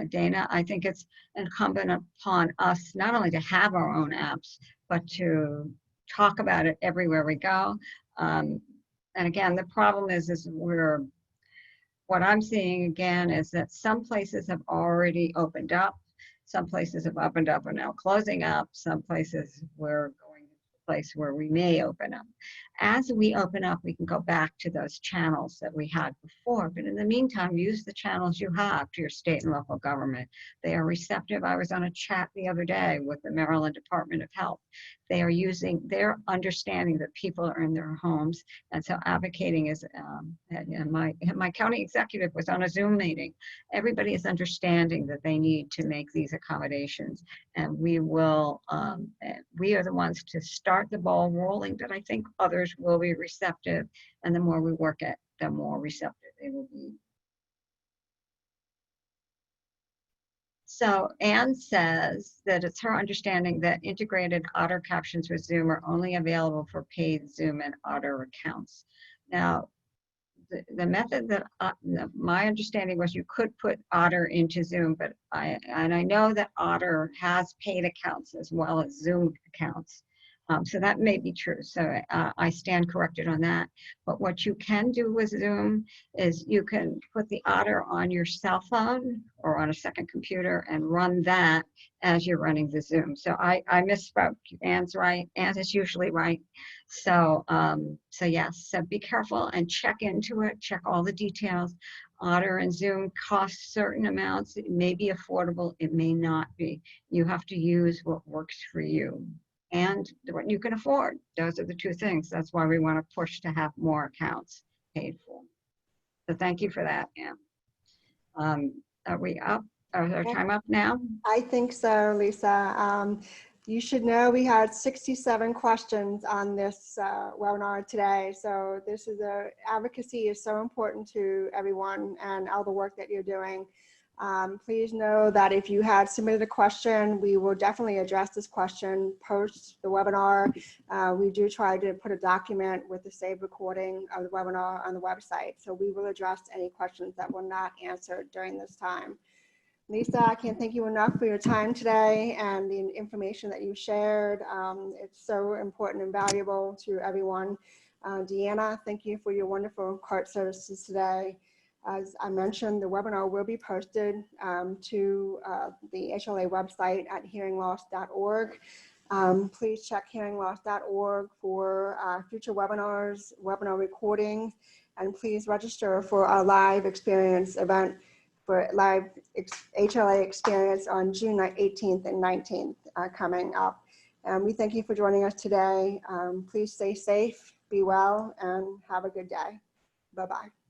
Dana. I think it's incumbent upon us not only to have our own apps, but to talk about it everywhere we go. And again, the problem is what I'm seeing again is that some places have already opened up. Some places have opened up and now closing up. Some places we're going to a place where we may open up. As we open up, we can go back to those channels that we had before. But in the meantime, use the channels you have to your state and local government. They are receptive. I was on a chat the other day with the Maryland Department of Health. They are using their understanding that people are in their homes. And so advocating is, and my county executive was on a Zoom meeting. Everybody is understanding that they need to make these accommodations. And we are the ones to start the ball rolling, but I think others will be receptive. And the more we work it, the more receptive they will be. So Anne says that it's her understanding that integrated Otter captions with Zoom are only available for paid Zoom and Otter accounts. Now, the method that my understanding was you could put Otter into Zoom, but I know that Otter has paid accounts as well as Zoom accounts. So that may be true. So I stand corrected on that. But what you can do with Zoom is you can put the Otter on your cell phone or on a second computer and run that as you're running the Zoom. So I misspoke. Anne's right. Anne is usually right. So yes, so be careful and check into it, check all the details. Otter and Zoom cost certain amounts. It may be affordable, it may not be. You have to use what works for you and what you can afford. Those are the two things. That's why we want to push to have more accounts paid for. So thank you for that, Ann. Are we up? Is our time up now? I think so, Lisa. You should know we had 67 questions on this webinar today. So this is advocacy is so important to everyone and all the work that you're doing. Please know that if you had submitted a question, we will definitely address this question post the webinar. We do try to put a document with the saved recording of the webinar on the website. So we will address any questions that were not answered during this time. Lisa, I can't thank you enough for your time today and the information that you shared. It's so important and valuable to everyone. Deanna, thank you for your wonderful cart services today. As I mentioned, the webinar will be posted to the HLA website at hearingloss.org. Please check hearingloss.org for future webinars, webinar recordings, and please register for our live experience event for live HLA experience on June 18th and 19th coming up. We thank you for joining us today. Please stay safe, be well, and have a good day. Bye-bye.